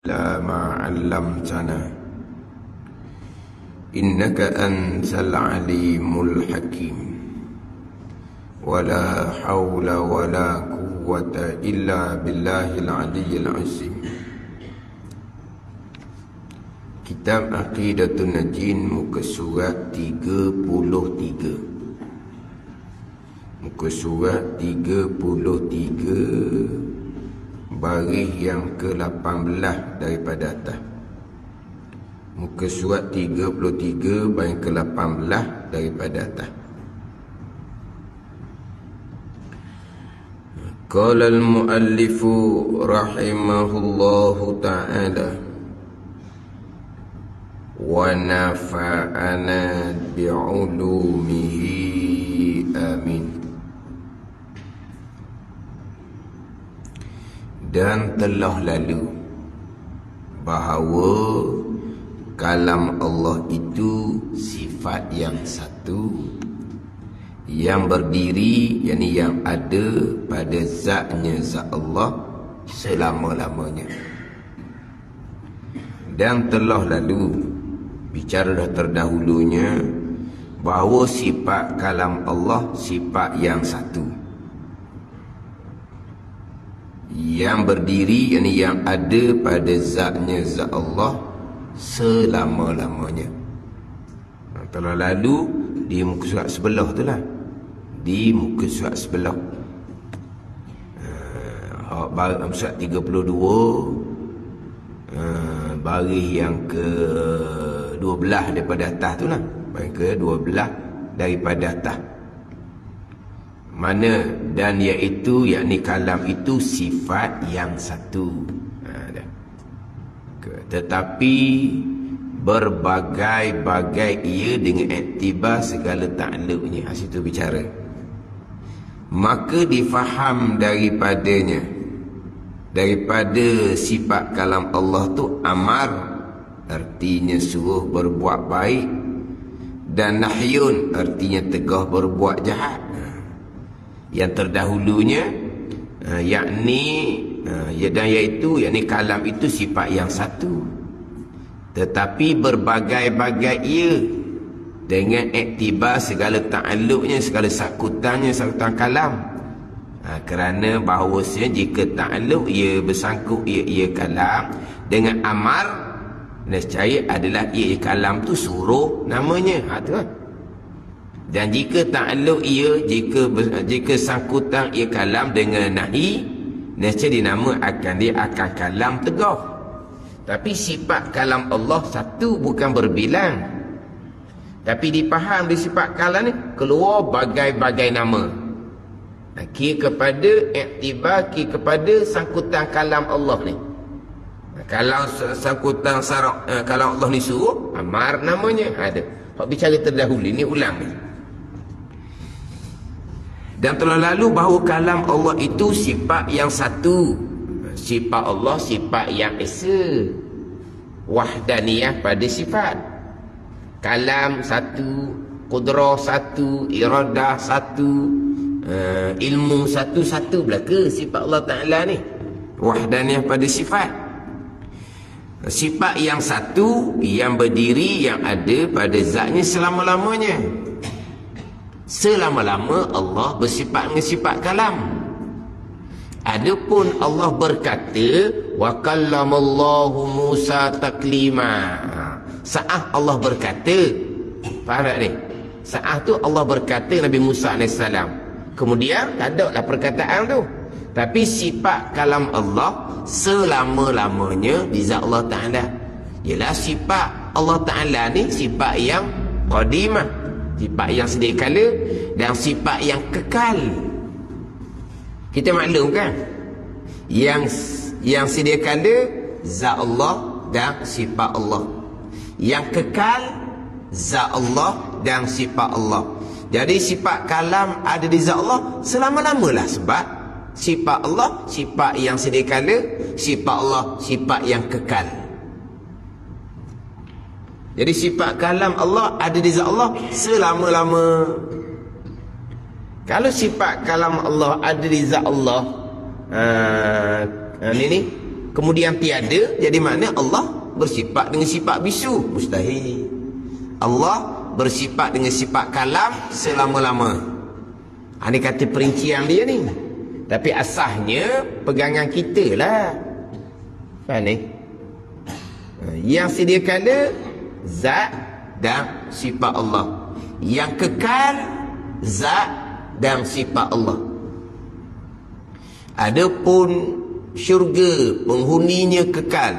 لا ما علمتنا إنك أنت العليم الحكيم ولا حول ولا قوة إلا بالله العلي العظيم. Kitab Aqidatun Najin, muka surat 33. Muka surat 33, baris yang ke-18 daripada atas. Muka surat 33, baris ke-18 daripada atas. Qala al-muallifu rahimahullahu ta'ala wa nafa'ana bi'ulumihi amin. Dan telah lalu bahawa kalam Allah itu sifat yang satu, yang berdiri, yakni yang ada pada zatnya zat Allah selama-lamanya. Dan telah lalu, bicara dah terdahulunya, bahawa sifat kalam Allah sifat yang satu, yang berdiri, yakni yang ada pada zatnya zat Allah selama-lamanya. Telah lalu di muka surat sebelah tu lah, di muka surat sebelah, surat 32, baris yang ke-12 daripada atas tu lah, baris ke-12 daripada atas. Mana dan iaitu, yakni kalam itu sifat yang satu, tetapi berbagai-bagai ia dengan iktibar segala takluknya. Situ bicara, maka difaham daripadanya, daripada sifat kalam Allah tu amar, artinya suruh berbuat baik, dan nahyun, artinya tegah berbuat jahat. Yang terdahulunya yakni dan iaitu, yakni kalam itu sifat yang satu, tetapi berbagai-bagai ia dengan iktibar segala ta'alluqnya, segala sakutannya, sakutan kalam. Kerana bahawasanya jika ta'alluq ia bersangkut ia kalam dengan amar, nescaya adalah ia kalam tu suruh namanya. Tu kan. Dan jika ta'alluq ia, jika sangkutan ia kalam dengan nahi, nescaya dinamakan dia akan kalam tegah. Tapi sifat kalam Allah satu, bukan berbilang. Tapi dipaham di sifat kalam ni keluar bagai-bagai nama. Kira kepada iktibar, kira kepada sangkutan kalam Allah ni. Kalau sangkutan kalam Allah ni suruh, amar namanya ada. Hak bicara terdahulu ni ulang ni. Dan telah lalu bahawa kalam Allah itu sifat yang satu. Sifat Allah sifat yang esa, wahdaniyah pada sifat. Kalam satu, qudrah satu, iradah satu, ilmu satu-satu belaka sifat Allah Ta'ala ni. Wahdaniyah pada sifat. Sifat yang satu, yang berdiri, yang ada pada zatnya selama-lamanya. Selama-lama Allah bersifat dengan sifat kalam. Adapun Allah berkata, wa kallamallahu Musa taklima. Saat Allah berkata, faham tak ni? Saat tu Allah berkata Nabi Musa AS. Kemudian tak ada lah perkataan tu. Tapi sifat kalam Allah selama-lamanya di zat Allah Ta'ala. Ialah sifat Allah Ta'ala ni sifat yang qadimah, sifat yang sedia kala, dan sifat yang kekal. Kita maklum kan, yang sedia kala zat Allah dan sifat Allah, yang kekal zat Allah dan sifat Allah. Jadi sifat kalam ada di zat Allah selama-lamalah, sebab sifat Allah sifat yang sedia kala, sifat Allah sifat yang kekal. Jadi sifat kalam Allah ada di zat Allah selama-lama. Kalau sifat kalam Allah ada di zat Allah, ni kemudian tiada, jadi makna Allah bersifat dengan sifat bisu, mustahil. Allah bersifat dengan sifat kalam selama-lama. Ini kata perincian dia ni. Tapi asasnya pegangan kita lah. Faham ni? Yang sedia kala zat dan sifat Allah. Yang kekal zat dan sifat Allah. Adapun syurga penghuninya kekal,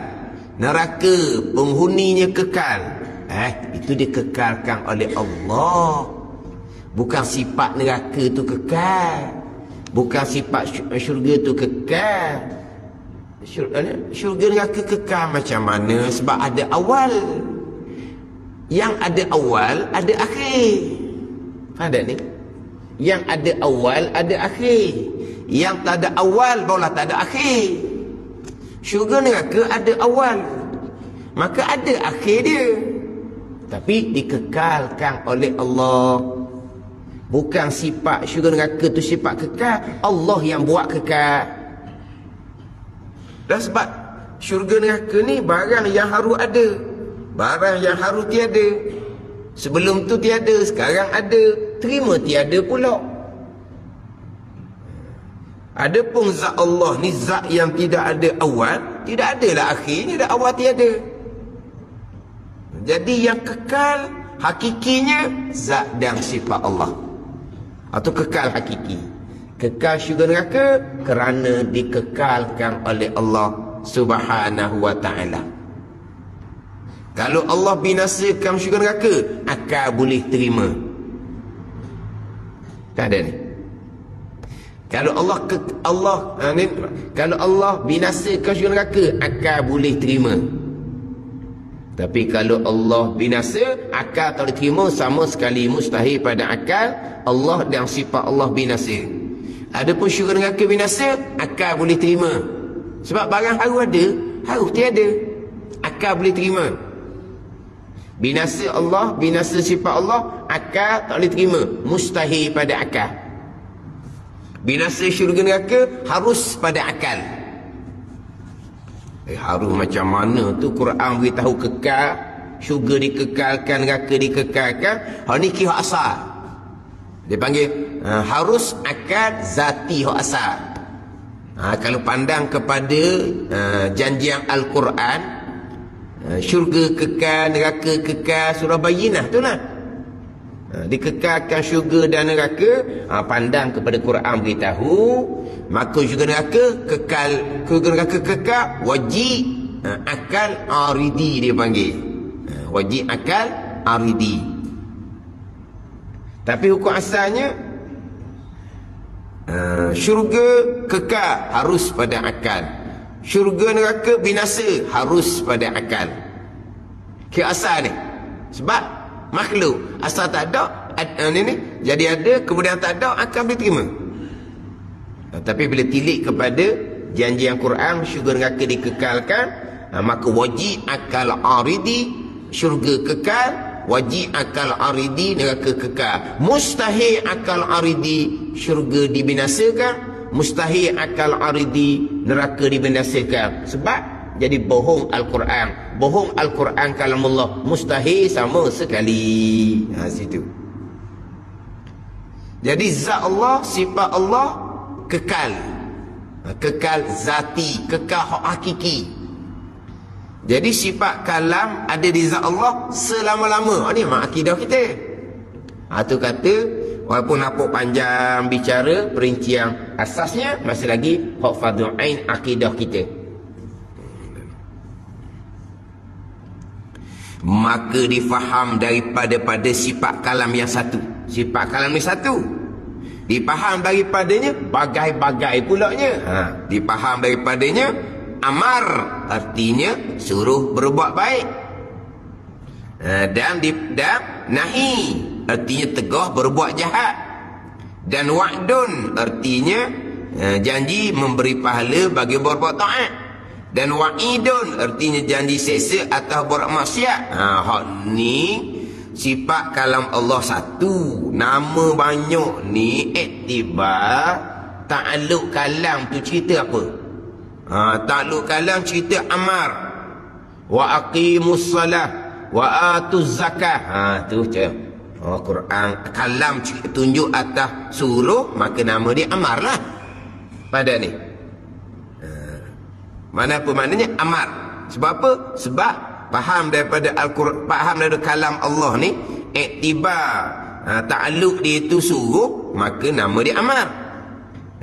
neraka penghuninya kekal, itu dikekalkan oleh Allah. Bukan sifat neraka tu kekal, bukan sifat syurga tu kekal. Syurga neraka kekal macam mana? Sebab ada awal. Yang ada awal ada akhir. Faham tak ni? Yang ada awal ada akhir. Yang tak ada awal barulah tak ada akhir. Syurga neraka ada awal, maka ada akhir dia. Tapi dikekalkan oleh Allah. Bukan sifat syurga neraka tu sifat kekal, Allah yang buat kekal. Dan sebab syurga neraka ni barang yang harus ada, barang yang harus tiada. Sebelum tu tiada, sekarang ada, terima tiada pula. Adapun zat Allah ni zat yang tidak ada awal, tidak adalah akhirnya, dah awal tiada. Jadi yang kekal hakikinya zat dan sifat Allah, atau kekal hakiki. Kekal syurga neraka kerana dikekalkan oleh Allah Subhanahu wa ta'ala. Kalau Allah binasakan syurga neraka, akal boleh terima. Tak ada ni. Kalau kalau Allah binasakan syurga neraka, akal boleh terima. Tapi kalau Allah binasa, akal tak boleh terima, sama sekali mustahil pada akal Allah dan sifat Allah binasa. Adapun syurga neraka binasa, akal boleh terima. Sebab barang harus ada, harus tiada, akal boleh terima. Binasa Allah, binasa sifat Allah, akal tak boleh terima, mustahil pada akal. Binasa syurga neraka harus pada akal. Harus macam mana tu? Quran beritahu kekal, syurga dikekalkan, neraka dikekalkan. Hal ni hak asal. Dia panggil harus akal zati hak asal. Kalau pandang kepada janjian Al-Quran, syurga kekal, neraka kekal, surah Bayyinah tu lah. Dikekalkan syurga dan neraka, pandang kepada Quran beritahu, maka syurga neraka kekal, syurga neraka kekal, wajib akal aridi dia panggil. Wajib akal aridi. Tapi hukum asalnya syurga kekal harus pada akal, syurga neraka binasa harus pada akal. Ke asal ni. Sebab makhluk asal tak ada, ni jadi ada, kemudian tak ada, akan boleh terima. Tapi bila tilik kepada janji yang Quran, syurga neraka dikekalkan, maka wajib akal aridi, syurga kekal, wajib akal aridi, neraka kekal. Mustahil akal aridi, syurga dibinasakan, mustahil akal aridi, neraka dibinasakan. Sebab jadi bohong Al-Quran. Bohong Al-Quran kalamullah, mustahil sama sekali. Situ. Jadi zat Allah, sifat Allah kekal. Kekal zati, kekal hakiki. Jadi sifat kalam ada di zat Allah selama-lama. Ini mak akidah kita. Tu kata, walaupun nampak panjang bicara perincian asasnya, masih lagi hak fardhu ain akidah kita. Maka difaham daripada sifat kalam yang satu. Sifat kalam yang satu dipaham daripadanya bagai-bagai pulaknya. Dipaham daripadanya amar, artinya suruh berbuat baik, dan nahi, artinya tegah berbuat jahat, dan wa'dun, artinya janji memberi pahala bagi berbuat taat, dan wa'idun, artinya janji seksa atas buat maksiat. Hak ni sifat kalam Allah satu. Nama banyak ni iktibar ta'alluq kalam tu cerita apa? Takluk kalam cerita Ammar. Wa aqimus salah wa atuz zakah. Tu je. Quran kalam tunjuk atas suruh, maka nama dia Ammar lah. Pada ni. Mana apa maknanya Ammar? Sebab apa? Sebab faham daripada Al-Quran, faham daripada kalam Allah ni, iktibar ta'alluq dia itu suruh, maka nama dia Ammar.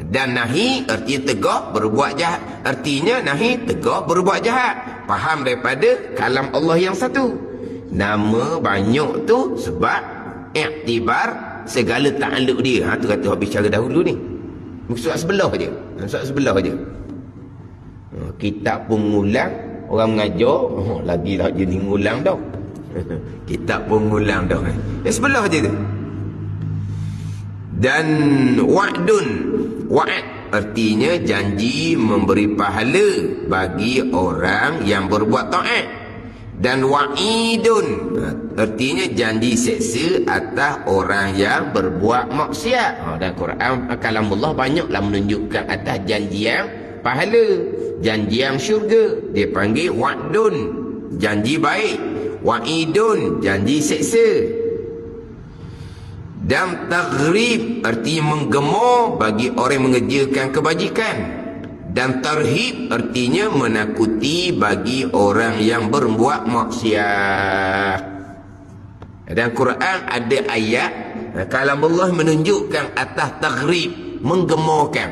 Dan nahi artinya tegah berbuat jahat. Artinya nahi tegah berbuat jahat. Faham daripada kalam Allah yang satu. Nama banyak tu sebab iktibar segala ta'alluq dia. Tu kata habis cara dahulu ni. Surat sebelah je. Surat sebelah je. Kitab pengulang, orang mengajar, lagi tak jenis ngulang dah. Kitab pengulang dah. Sebelah je tu. Dan wa'dun, wa'ad artinya janji memberi pahala bagi orang yang berbuat taat. Dan wa'idun artinya janji seksa atas orang yang berbuat maksiat. Dan Quran kalamullah banyaklah menunjukkan atas janji yang pahala, janji yang syurga. Dia panggil wa'dun, janji baik. Wa'idun, janji seksa. Dan taghrib artinya menggemar bagi orang yang mengerjakan kebajikan. Dan tarhib artinya menakuti bagi orang yang berbuat maksiat. Dan Quran ada ayat kalamullah menunjukkan atas taghrib, menggemarkan.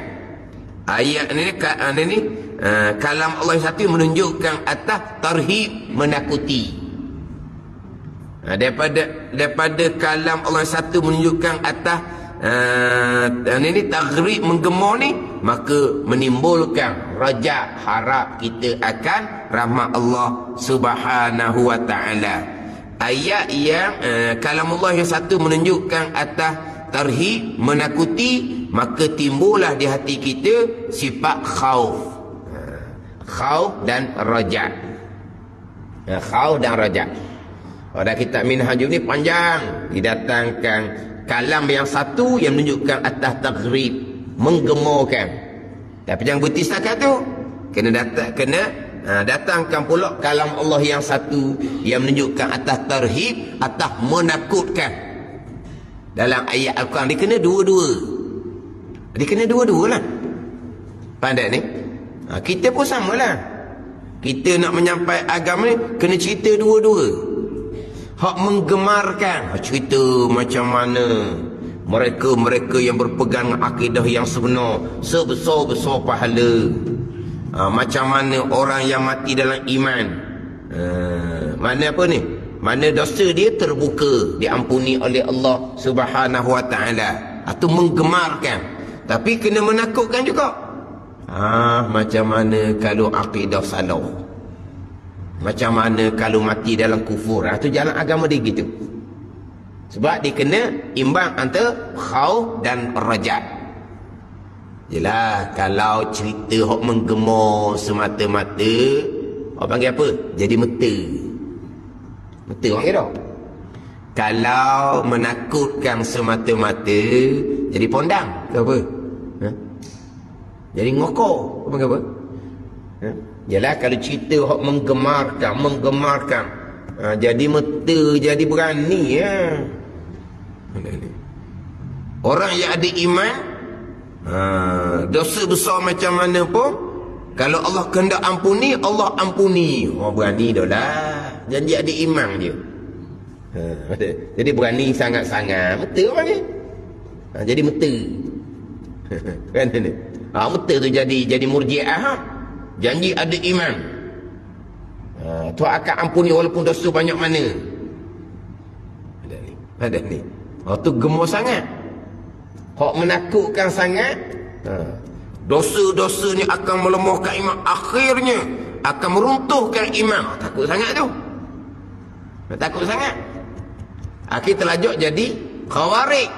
Ayat ni kalam Allah satu menunjukkan atas tarhib, menakuti. Daripada kalam Allah satu menunjukkan atas taghrib, menggemar ni, maka menimbulkan raja, harap kita akan rahmat Allah Subhanahu wa ta'ala. Ayat yang kalam Allah yang satu menunjukkan atas tarhib, menakuti, maka timbullah di hati kita sifat khauf. Khauf dan raja. Khauf dan raja. Pada kitab Minhajul ni panjang, didatangkan kalam yang satu yang menunjukkan atas taghrib, menggemarkan. Tapi jangan berhenti setakat tu. Kena datangkan pula kalam Allah yang satu yang menunjukkan atas tarhib, atas menakutkan. Dalam ayat Al-Quran dia kena dua-dua. Dia kena dua-dua lah. Pandai ni. Kita pun samalah. Kita nak menyampaikan agama ni kena cerita dua-dua. Hak menggemarkan, cerita macam mana mereka yang berpegang akidah yang sebenar, sebesar-besar pahala. Macam mana orang yang mati dalam iman, mana apa ni, mana dosa dia terbuka, diampuni oleh Allah Subhanahu wa ta'ala. Itu menggemarkan. Tapi kena menakutkan juga. Macam mana kalau akidah salah, macam mana kalau mati dalam kufur. Itu jalan agama dia gitu. Sebab dia kena imbang antara khauf dan raja. Yelah, kalau cerita hok menggemar semata-mata, orang panggil apa? Jadi meta. Meta orang kira. Kalau menakutkan semata-mata, jadi pondang ke apa? Jadi ngokor. Apa panggil apa? Yalah, kalau cerita hak menggemarkan, jadi meta, jadi berani ya. Orang yang ada iman, dosa besar macam mana pun, kalau Allah kehendak ampuni, Allah ampuni. Berani dah lah. Janji ada iman je. Jadi berani sangat-sangat. Meta orang ni. Jadi meta. Kan ni. Meta tu jadi murji'ah. Janji ada iman. Tuhan akan ampuni walaupun dosa banyak mana. Ada ni. Tu gemar sangat. Hak menakutkan sangat. Dosa-dosa ni akan melemahkan iman. Akhirnya akan meruntuhkan iman. Takut sangat tu. Takut sangat. Akhir terlajuk jadi khawarij.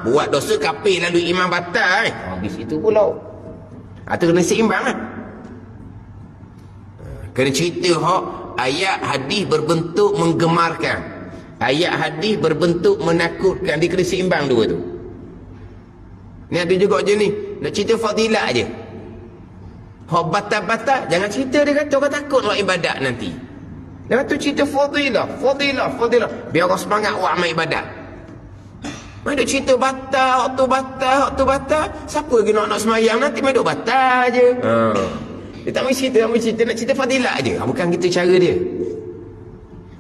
Buat dosa kafir lalu iman batal. Habis itu pula. Itu kena seimbang lah. Kena cerita hak ayat hadis berbentuk menggemarkan, ayat hadis berbentuk menakutkan. Dia kena seimbang dua tu. Ni ada juga je ni, nak cerita fadilat je. Hak batal-batal, jangan cerita dia kata orang takut buat ibadat nanti. Lepas tu cerita fadilah. Biar orang semangat buat amal ibadat. Mereka cerita batal, waktu batal. Siapa lagi nak semayang nanti mereka batal je. Dia tak mahu cerita, nak cerita fadilah je. Bukan gitu cara dia.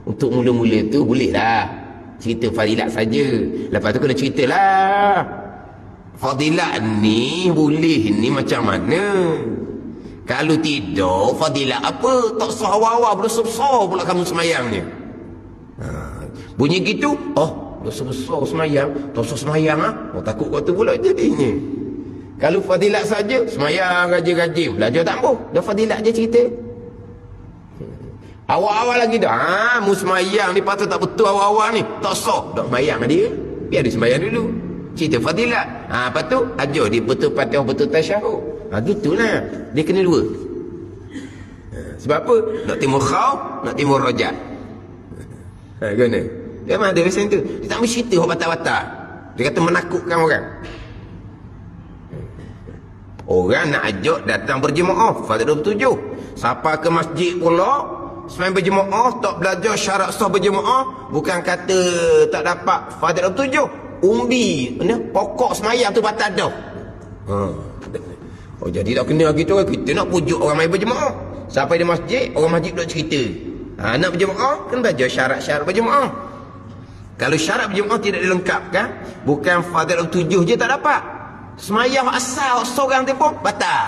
Untuk mula-mula tu boleh lah cerita fadilat saja. Lepas tu kena ceritalah fadilat ni boleh ni macam mana. Kalau tidak fadilat apa, tak sah awal-awal berdosa besar pula kamu semayang ni. Bunyi gitu, dosa besar semayang, dosa semayang takut kau tu pula jadinya. Kalau fadilat saja, semayang rajin-rajin, belajar tak mampu, dah fadilat je cerita. Awal-awal lagi dah, mu semayang ni patut tak betul awal-awal ni, tak sah, dah semayang dia, biar dia semayang dulu. Cerita fadilat. Lepas tu ajar dia betul Fatihah, betul tasyahud. Gitulah, dia kena dua. Sebab apa? Nak timur khauf, nak timur rojak. Gimana? Dia memang ada macam tu. Dia tak mesti cerita orang batal-batal. Dia kata menakutkan orang. Orang nak ajak datang berjemaah Fadilah 27. Siapa ke masjid pula semain berjemaah, tak belajar syarat sah berjemaah, bukan kata tak dapat Fadilah 27. Umbi, pokok semayang tu batal dah. Jadi tak kena gitu. Kita nak pujuk orang main berjemaah. Sampai di masjid, orang masjid duk cerita. Nak berjemaah, kan belajar syarat-syarat berjemaah. Kalau syarat berjemaah tidak dilengkapkan, bukan Fadilah 7 je tak dapat. Semayang asal seorang tu pun batal.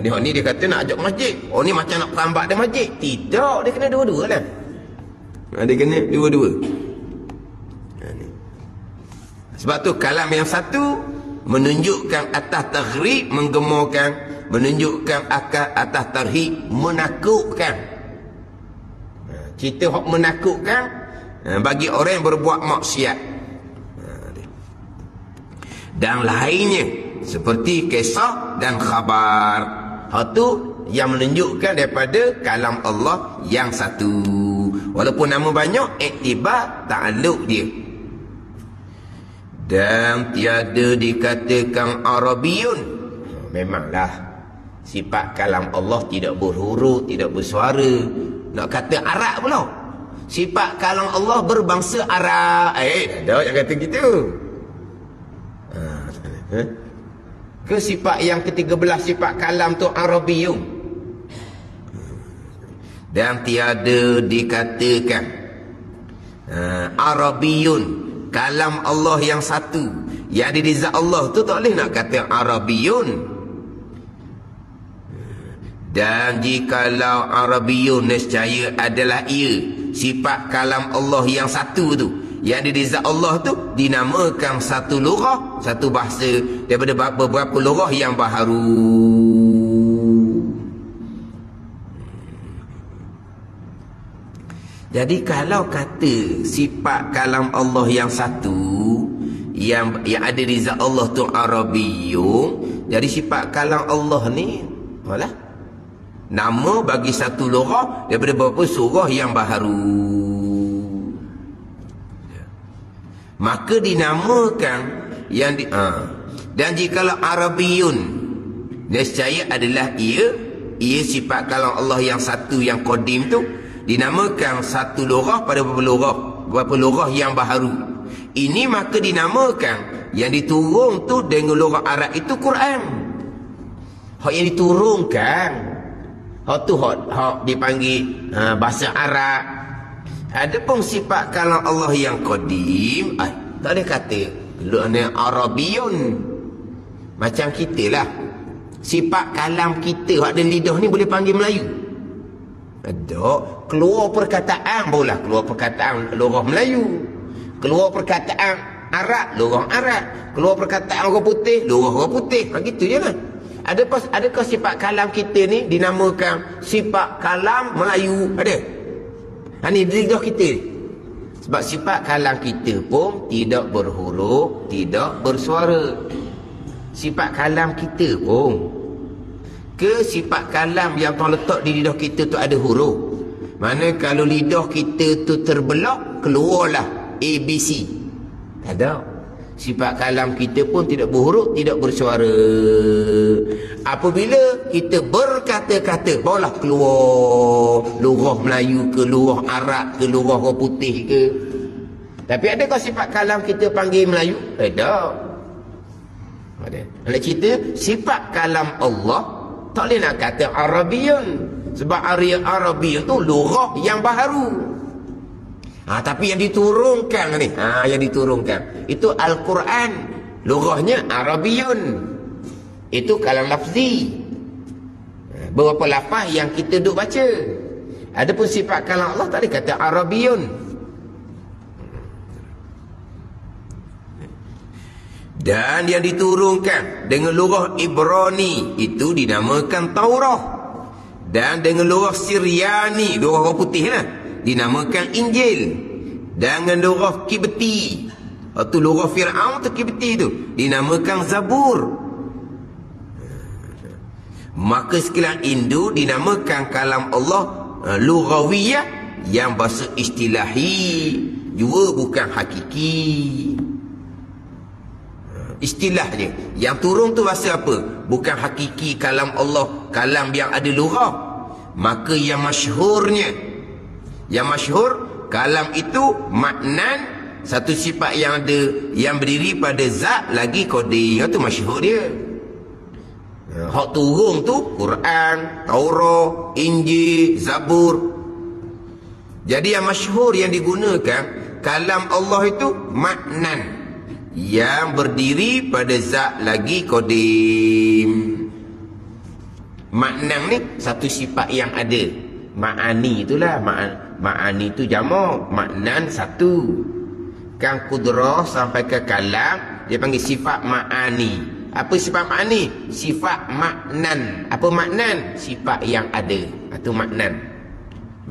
Ni dia kata nak ajak masjid. Ni macam nak perambat dia masjid. Tidak, dia kena dua-dua lah. Dia kena dua-dua. Sebab tu kalam yang satu menunjukkan atas taghrib, menggemurkan, menunjukkan atas tarhib, menakutkan. Cerita hak menakutkan bagi orang yang berbuat maksiat. Dan lainnya seperti kisah dan khabar. Hak tu yang menunjukkan daripada kalam Allah yang satu. Walaupun nama banyak, iktibar ta'alluq dia. Dan tiada dikatakan Arabiyun. Memanglah sifat kalam Allah tidak berhuruf, tidak bersuara. Nak kata Arab pula. Sifat kalam Allah berbangsa Arab. Dah yang kata gitu. Ke sifat yang ke-13 sifat kalam tu Arabiyun. Dan tiada dikatakan Arabiyun, kalam Allah yang satu, yang ada di zat Allah tu tak boleh nak kata Arabiyun. Dan jikalau Arabiyun nescaya adalah ia sifat kalam Allah yang satu tu, yang ada di zat Allah tu, dinamakan satu lughah, satu bahasa daripada beberapa lughah yang baharu. Jadi kalau kata sifat kalam Allah yang satu, yang ada di zat Allah tu Arabiyun, jadi sifat kalam Allah ni nama bagi satu lughah daripada beberapa surah yang baharu. Maka dinamakan yang dan jikalau Arabiyun nescaya adalah ia sifat kalam Allah yang satu yang qadim tu, dinamakan satu lughah pada beberapa lughah yang baharu. Ini maka dinamakan yang diturun tu dengan lughah Arab itu Quran. Hak yang diturunkan, hak tu hak dipanggil bahasa Arab. Adapun sifat kalam Allah yang qadim, tak ada kata Arabiyun. Macam kita lah, sifat kalam kita hak ada lidah ni boleh panggil Melayu. Ada keluar perkataan barulah keluar perkataan lughah Melayu, keluar perkataan Arab lughah Arab, keluar perkataan orang putih lughah orang putih. Begitu je lah. Adakah sifat kalam kita ni dinamakan sifat kalam Melayu? Ada? Ini lidah kita. Sebab sifat kalam kita pun tidak berhuruf, tidak bersuara. Sifat kalam kita pun ke sifat kalam yang Tuhan letak di lidah kita tu ada huruf. Mana kalau lidah kita tu terbelah, keluarlah ABC. Tak ada. Sifat kalam kita pun tidak berhuruf, tidak bersuara. Apabila kita berkata-kata, barulah keluar lurah Melayu ke, lurah Arab ke, lurah orang putih ke. Tapi adakah sifat kalam kita panggil Melayu? Ada. Nak cerita, sifat kalam Allah tak boleh nak kata Arabiyun. Sebab Arabiyun tu lurah yang baharu. Tapi yang diturunkan ni, yang diturunkan itu Al-Quran, lurahnya Arabiyun. Itu kalam lafzi. Beberapa lafaz yang kita duk baca. Adapun sifat kalam Allah tak boleh kata Arabiyun. Dan yang diturunkan dengan lurah Ibrani itu dinamakan Taurah. Dan dengan lurah Syriani, lurah orang putih lah, dinamakan Injil. Dengan lurah Kibti, atau lurah Fir'aun tu Kibti tu, dinamakan Zabur. Maka sekalian Hindu dinamakan kalam Allah lughawiyah, yang bahasa istilahi juga bukan hakiki. Istilahnya yang turun tu bahasa apa? Bukan hakiki kalam Allah, kalam yang ada lurah. Maka yang masyhurnya, yang masyhur, kalam itu maknan, satu sifat yang ada, yang berdiri pada zat lagi koding. Itu masyhur dia. Hak turun tu Quran, Taurat, Injil, Zabur. Jadi yang masyhur yang digunakan kalam Allah itu maknan, yang berdiri pada zat lagi kodim. Maknan ni satu sifat yang ada. Ma'ani itulah, ma'ani itu jamak, maknan satu. Kan kudrah sampai ke kalam, dia panggil sifat ma'ani. Apa sifat ma'ani? Sifat maknan. Apa maknan? Sifat yang ada. Itu maknan.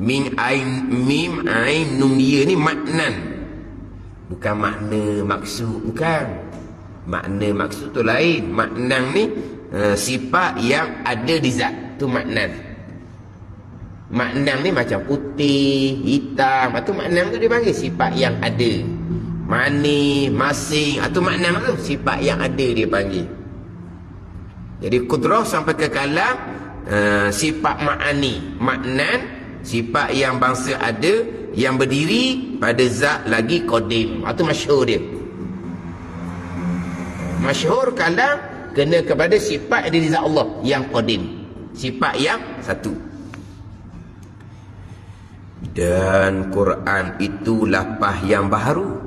Mim ain nun ya ni maknan. Bukan makna maksud, bukan. Makna maksud tu lain. Maknan ni sifat yang ada di zat, tu maknan. Maknan ni macam putih, hitam, itu maknan tu dia panggil sifat yang ada. Manis, masing, itu maknan tu sifat yang ada dia panggil. Jadi kudrah sampai ke kalam, sifat ma'ani, maknan, sifat yang bangsa ada, yang berdiri pada zat lagi kodim. Itu masyhur dia. Masyhur kalam kena kepada sifat dari zat Allah yang kodim, sifat yang satu. Dan Quran itu lafaz yang baharu.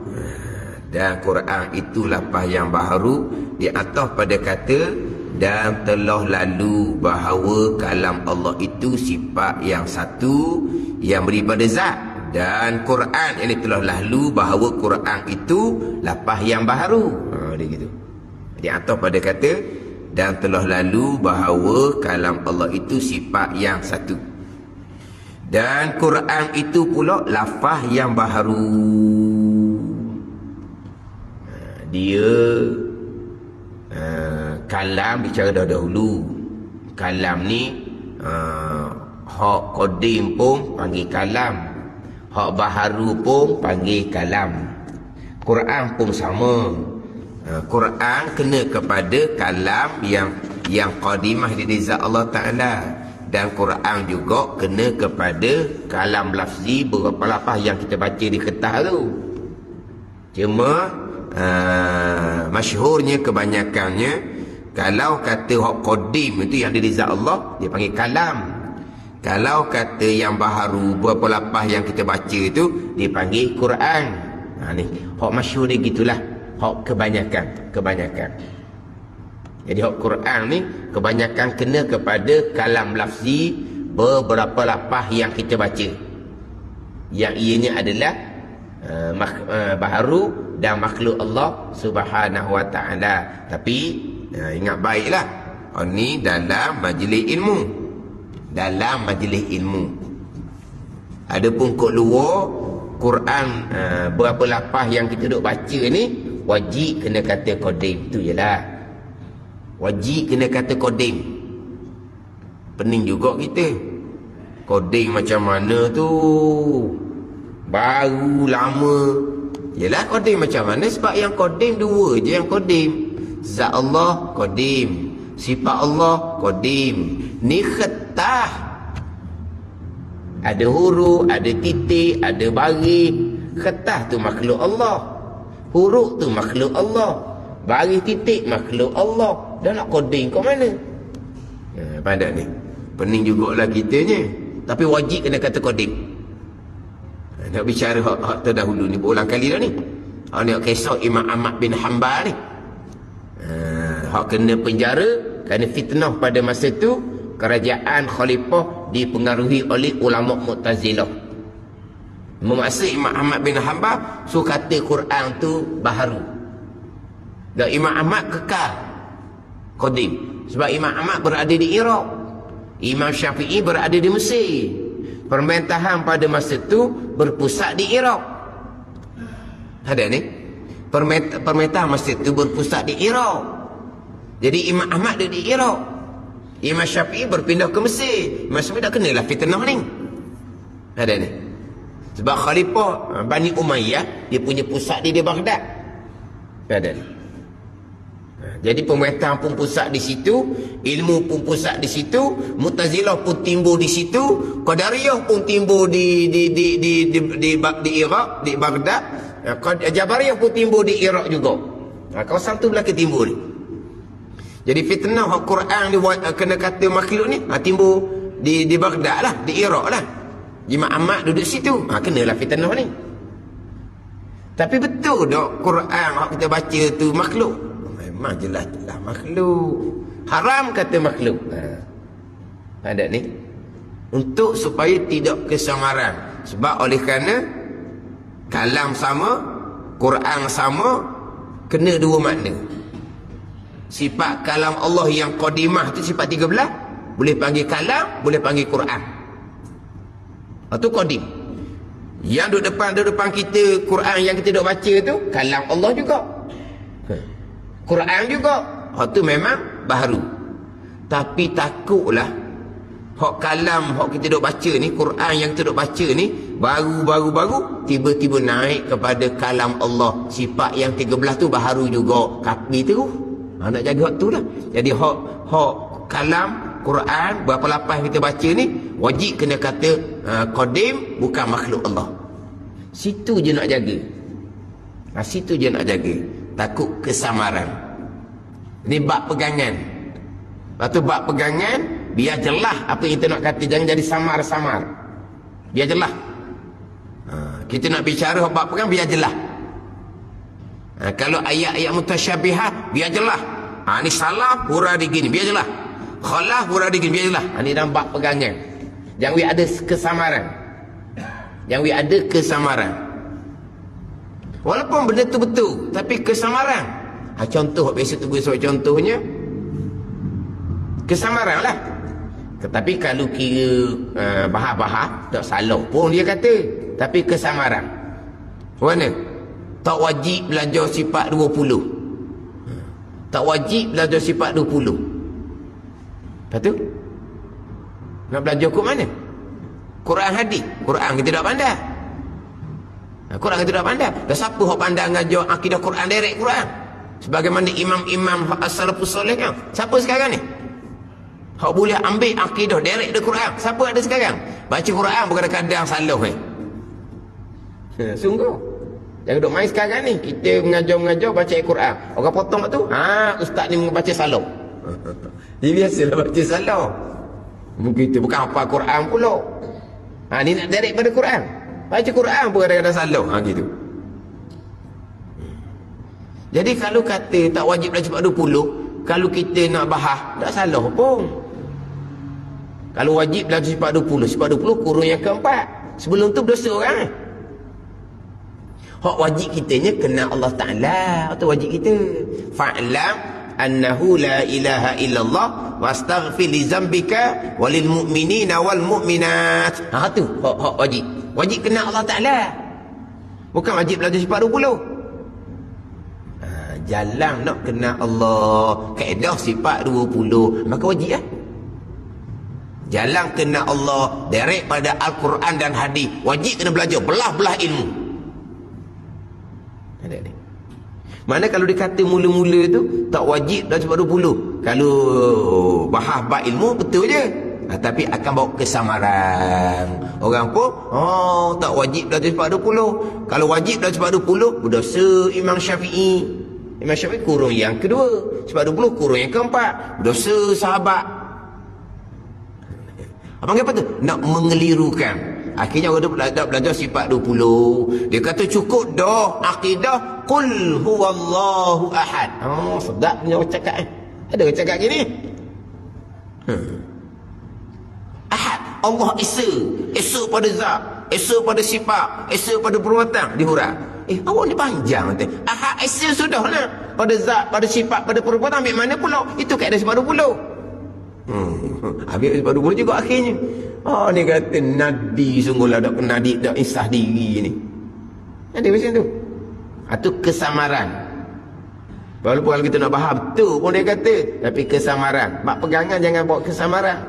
Dan Quran itu lafaz yang baharu, di atas pada kata dan telah lalu bahawa kalam Allah itu sifat yang satu yang beri pada zat. Dan Quran ini telah lalu bahawa Quran itu lafaz yang baharu. Dia gitu. Di atas pada kata dan telah lalu bahawa kalam Allah itu sifat yang satu. Dan Quran itu pula lafaz yang baharu. Dia kalam bicara dahulu. Kalam ni hak kodim pun panggil kalam, hak baharu pun panggil kalam. Quran pun sama. Quran kena kepada kalam yang qadimah di zat Allah Ta'ala. Dan Quran juga kena kepada kalam lafzi, beberapa lafaz yang kita baca di kertas tu. Cuma masyhurnya, kebanyakannya, kalau kata hak qadim itu yang dari zat Allah, dia panggil kalam. Kalau kata yang baharu, beberapa lafaz yang kita baca itu, dia panggil Quran. Ni hak masyhur dia gitulah. Hak kebanyakan. Jadi hak Quran ni kebanyakan kena kepada kalam lafzi, beberapa lafaz yang kita baca, yang ianya adalah baharu dan makhluk Allah Subhanahu wa ta'ala. Tapi ingat baiklah, ini dalam majlis ilmu. Dalam majlis ilmu. Adapun kat luar Quran, berapa lafaz yang kita duk baca ni, wajib kena kata qadim. Itu jelah. Wajib kena kata qadim. Pening juga kita. Qadim macam mana tu? Baru lama. Yelah Qadim macam mana? Sebab yang Qadim dua je yang Qadim. Zat Allah Qadim, sifat Allah Qadim. Ni khetah, ada huruf, ada titik, ada baris. Khetah tu makhluk Allah, huruf tu makhluk Allah, baris titik makhluk Allah. Dah nak Qadim kau mana? Pandai ni, pening jugalah kitanya. Tapi wajib kena kata Qadim. Nak bicara hak terdahulu ni berulang kali dah ni. Ni kisah Imam Ahmad bin Hanbal ni. Hak kena penjara kerana fitnah pada masa tu. Kerajaan khalifah dipengaruhi oleh ulama Mu'tazilah. Memaksa Imam Ahmad bin Hanbal kata Quran tu baharu. Dan Imam Ahmad kekal Qadim. Sebab Imam Ahmad berada di Iraq, Imam Syafi'i berada di Mesir. Pemerintahan pada masa tu berpusat di Iraq. Ada ni? Pemerintahan masa tu berpusat di Iraq. Jadi Imam Ahmad ada di Iraq, Imam Syafi'i berpindah ke Mesir. Imam Syafi'i tak kenalah fitnah ni. Ada ni? Sebab khalifah Bani Umayyah dia punya pusat di Baghdad. Ada ni? Jadi pemerintahan pun pusat di situ, ilmu pun pusat di situ, Mu'tazilah pun timbul di situ, Qadariyah pun timbul di Iraq, di Baghdad, Jabariyah pun timbul di Iraq juga. Kawasan tu belakang timbul ni. Jadi fitnah Al-Quran kena kata makhluk ni timbul di Baghdad lah, di Iraq lah. Imam Ahmad duduk situ, kenalah fitnah ni. Tapi betul tak Quran yang kita baca tu makhluk? Memang jelas-jelas makhluk. Haram kata makhluk. Ada ni untuk supaya tidak kesamaran. Sebab oleh kerana kalam sama, Quran sama, kena dua makna. Sifat kalam Allah yang qadimah tu sifat 13, boleh panggil kalam, boleh panggil Quran. Itu qadim. Yang duduk depan kita, Quran yang kita duk baca tu kalam Allah juga, Quran juga. Hak tu memang baharu. Tapi takutlah hak kalam hak kita duk baca ni, Quran yang kita duk baca ni baru tiba-tiba naik kepada kalam Allah. Sifat yang 13 tu baharu juga. Kapi terus. Nak jaga hak tu lah. Jadi hak kalam Quran berapa lapas kita baca ni wajib kena kata qadim, bukan makhluk Allah. Situ je nak jaga. Situ je nak jaga. Takut kesamaran. Ini bab pegangan. Lepas tu bab pegangan biar jelas apa yang kita nak kata, jangan jadi samar-samar. Biar jelas. Kita nak bicara bab pegang biar jelas. Kalau ayat-ayat mutasyabihat biar jelas. Ni salah huruf digini biar jelas. Khalaf huruf digini biar jelas. Ni dalam bab pegangan. Jangan ada kesamaran. Jangan ada kesamaran. Walaupun benda tu betul, tapi kesamaran. Contoh biasa tu gue sebut contohnya kesamaran lah. Tetapi kalau kira bahar-bahar tak salah pun dia kata. Tapi kesamaran mana? Tak wajib belajar sifat 20. Tak wajib belajar sifat 20. Lepas tu nak belajar ke mana? Quran hadis. Quran kita tak pandai. Quran kita tak pandai. Dah siapa hak pandai ngajar akidah Quran direct Quran? Sebagaimana imam-imam as-salafus soleh kan? Siapa sekarang ni? Hak boleh ambil akidah direct dari Quran. Siapa ada sekarang? Baca Quran bukan kadang salah sungguh. Jangan duk main sekarang ni. Kita mengajar baca Quran. Orang potong tu, ustaz ni membaca salah. Dia biasalah baca salah. Begitu, bukan apa Quran pula. Ni nak direct pada Quran. Baca Quran pun kadang-kadang salah. Gitu. Jadi kalau kata tak wajib belajar sifat 20, kalau kita nak bahas, tak salah pun. Kalau wajib belajar sifat 20, sifat 20 kurung yang keempat. Sebelum tu berdosa orang. Hak wajib kitanya kena Allah Ta'ala. Itu wajib kita. Fa'lam annahu la ilaha illallah wastaghfir li zambika walil mu'minina wal mu'minat. Tu hak wajib. Wajib kena Allah Ta'ala. Bukan wajib belajar sifat 20. Jalan nak kena Allah, kaedah sifat 20, maka wajib lah. Jalan kena Allah direct pada Al-Quran dan hadis, wajib kena belajar belah-belah ilmu. Ada ni. Mana kalau dikata mula-mula tu tak wajib dah sebab 20. Kalau bahas bab ilmu betul je. Tapi akan bawa kesamaran. Orang pun tak wajib dah sebab 20. Kalau wajib dah sebab 20 berdosa Imam Syafi'i. Imam Syafi'i kurung yang kedua. Sebab 20 kurung yang keempat. Berdosa sahabat. Apa apa tu? Nak mengelirukan. Akhirnya orang dah belajar sifat 20. Dia kata cukup dah akidah qul huwallahu ahad. Sedap punya orang cakap Ada orang cakap gini. Ahad, Allah Esa. Esa pada zat, Esa pada sifat, Esa pada perbuatan, dihurap. Awak ni panjang kata. Ahad Esa sudahlah. Pada zat, pada sifat, pada perbuatan, ambil mana pula? Itu kaedah sifat 20. Ambil sifat 20 juga akhirnya. Ni kata Nabi sungguhlah tak pernah tak insah diri ni. Ada macam tu. Itu kesamaran. Walaupun kalau kita nak faham betul pun dia kata, tapi kesamaran. Mak pegangan jangan bawa kesamaran.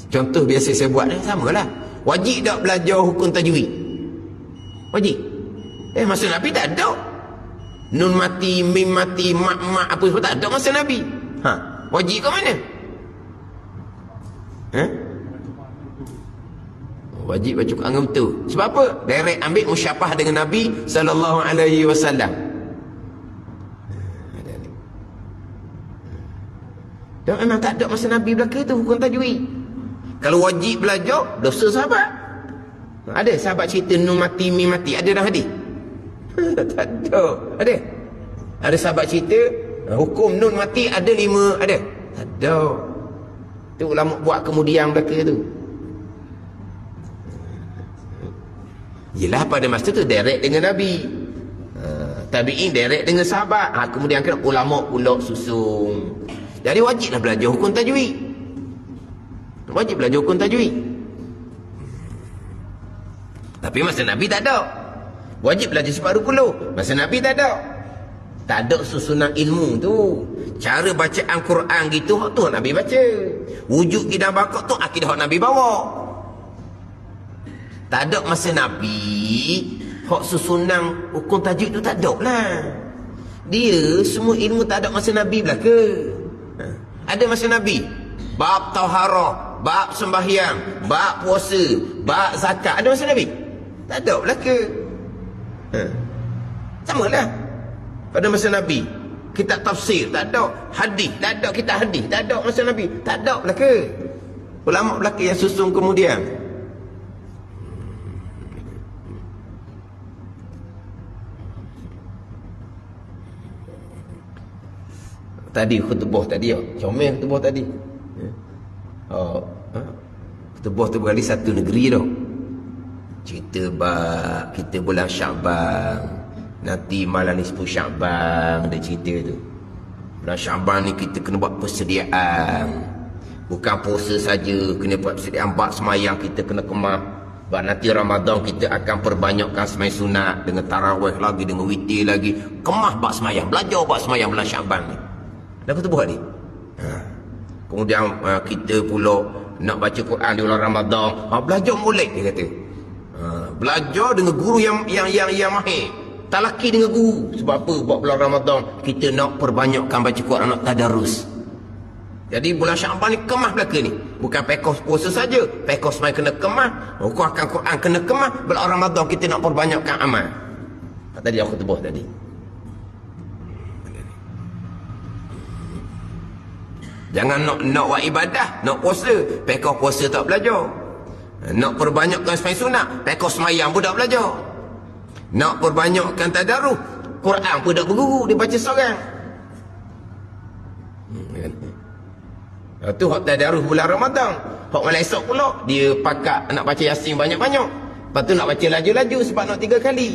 Contoh biasa saya buat ni samalah. Wajib tak belajar hukum tajwid? Wajib. Masa Nabi tak ada. Nun mati, mim mati, mak apa semua tak ada masa Nabi. Wajib ke mana? Wajib baca Quran betul. Sebab apa? Direct ambil musyafah dengan Nabi sallallahu alaihi wasallam. Dan memang tak ada masa Nabi belaka tu hukum tajwid. Kalau wajib belajar, dosa sahabat. Ada sahabat cerita nun mati, mim mati. Ada dah hadis? Tak ada. Ada? Ada sahabat cerita hukum nun mati ada 5. Ada? Tak ada. Tu ulama buat kemudian belaka tu. Yelah pada masa tu direct dengan Nabi. Tabi'in direct dengan sahabat. Kemudian kena ulama pula susung. Jadi wajiblah belajar hukum tajwid. Wajib belajar hukum tajwid. Tapi masa Nabi tak ada. Wajib belajar sifat 20. Masa Nabi tak ada. Tak ada susunan ilmu tu. Cara bacaan Quran gitu tu Nabi baca. Wujud kidah bakok tu akidah Nabi bawa. Tak ada masa Nabi hak susunan hukum tajwid tu tak ada lah. Dia semua ilmu tak ada masa Nabi belaka. Ada masa Nabi bab taharah, bab sembahyang, bab puasa, bab zakat. Ada masa Nabi? Tak ada belaka. Sama lah. Pada masa Nabi kitab tafsir tak ada, hadis tak ada, kitab hadis tak ada masa Nabi. Tak ada belaka. Ulama belaka yang susun kemudian. Tadi khutbah tadi comel khutbah tadi. Khutbah tu berkali satu negeri tu. Cerita bab kita bulan Syaban. Nanti malam nisfu Syaban ada cerita tu. Bulan Syaban ni kita kena buat persediaan. Bukan puasa saja, kena buat persediaan bab semayang kita kena kemah. Sebab nanti Ramadan kita akan perbanyakkan semayang sunat dengan tarawih lagi, dengan witir lagi. Kemah bab semayang, belajar bab semayang bulan Syaban ni. Dah kata buat ni. Kemudian kita pula nak baca Quran di bulan Ramadan. Belajar mulai dia kata. Belajar dengan guru yang mahir. Tak laki dengan guru. Sebab apa? Buat bulan Ramadan kita nak perbanyakkan baca Quran, nak tadarus. Jadi bulan Syaban ni kemah belaka ni. Bukan pekos puasa saja. Pekos mai kena kemah, hukum akan Quran kena kemah. Bulan Ramadan kita nak perbanyakkan amal. Tadi aku tebus tadi. Jangan nak buat ibadah, nak puasa, pekos puasa tak belajar. Nak perbanyakkan semayang sunat, pekos semayang pun tak belajar. Nak perbanyakkan tadarus, Quran pun tak berguru, dia baca seorang. Tu hak tadarus bulan Ramadan. Hak malam esok pula dia pakat nak baca Yasin banyak-banyak. Lepas tu nak baca laju-laju sebab nak 3 kali.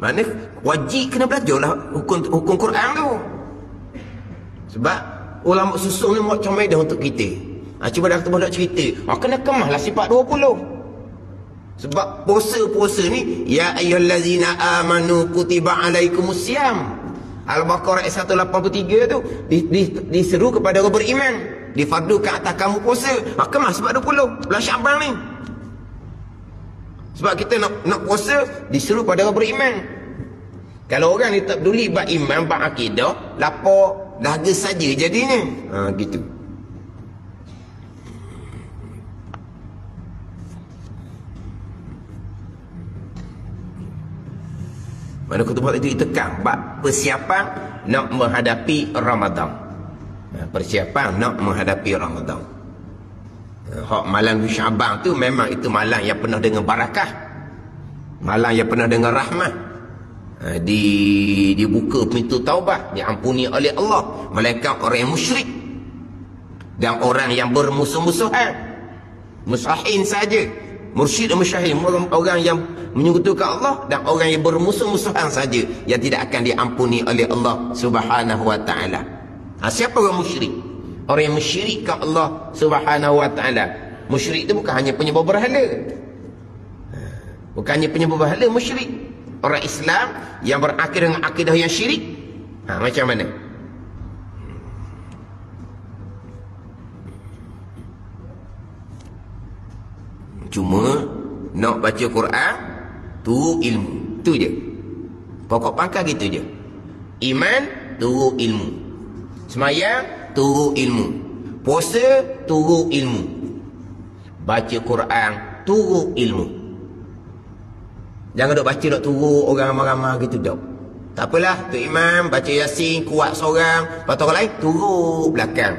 Mana wajib kena belajarlah hukum Quran tu. Sebab ulama susun ni buat comel dah untuk kita. Cuba dah ketemu nak cerita. Kena kemahlah sifat 20. Sebab puasa-puasa ni ya ayyuhallazina amanu kutiba alaikumusiyam. Al-Baqarah 183 tu diseru kepada orang beriman, difardukan atas kamu puasa. Kemas sebab 20 bulan Syaban ni. Sebab kita nak puasa, diseru pada orang beriman. Kalau orang ni tak peduli bab iman, bab akidah, lapar dahaga saja jadinya. Gitu. Mana khutbah itu ditekan bab persiapan nak menghadapi Ramadan. Persiapan nak menghadapi Ramadan. Hak malam Syaban tu memang itu malam yang penuh dengan barakah. Malam yang penuh dengan rahmat. Dibuka pintu taubat, diampuni oleh Allah, melainkan orang yang musyrik dan orang yang bermusuh-musuhan. Musahin saja. Mursyid dan musyahin, orang yang menyekutukan Allah dan orang yang bermusuh-musuhan saja yang tidak akan diampuni oleh Allah Subhanahu wa taala. Siapa orang musyrik? Orang yang mensyirikkan Allah Subhanahu wa taala. Musyrik itu bukan hanya penyembah berhala. Bukan hanya penyembah berhala, musyrik. Orang Islam yang berakhir dengan akidah yang syirik. Macam mana? Cuma nak baca Quran tu ilmu, tu je. Pokok pangkal gitu je. Iman tu ilmu. Semayang tu ilmu. Puasa tu ilmu. Baca Quran tu ilmu. Jangan duk baca duk turu orang ramai-ramai gitu dok. Tak apalah, tu imam baca Yasin kuat seorang, lepas tu orang lain turu belakang.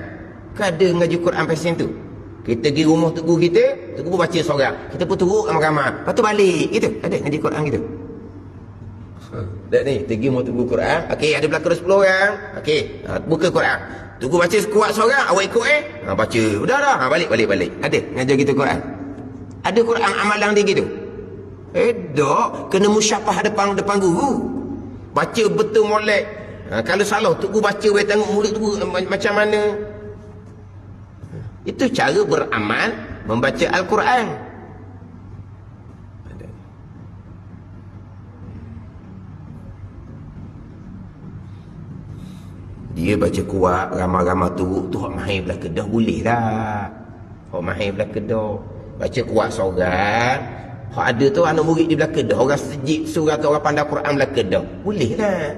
Kan ada ngaji Quran pasien tu. Kita pergi rumah tugu kita, tugu baca seorang, kita pun turut ramai-ramai, lepas tu balik gitu. Ada ngaji Quran gitu. Tak ni, pergi rumah tugu Quran, okey ada belakang 10 orang, okey buka Quran, tugu baca kuat seorang, awak ikut baca, udah dah, balik. Ada ngajar gitu Quran? Ada Quran amalan dia gitu? Dok, kena musyafah depan guru, baca betul molek. Kalau salah tugu baca, tengok mulut tugu macam mana. Itu cara beramal membaca Al-Quran. Dia baca kuat, ramai-ramai tu hak mahir belah Kedah boleh lah. Hak mahir belah Kedah. Baca kuat seorang, hak ada tu anak murid di belah Kedah, orang sejid surah tu orang pandai Quran belah Kedah, boleh lah.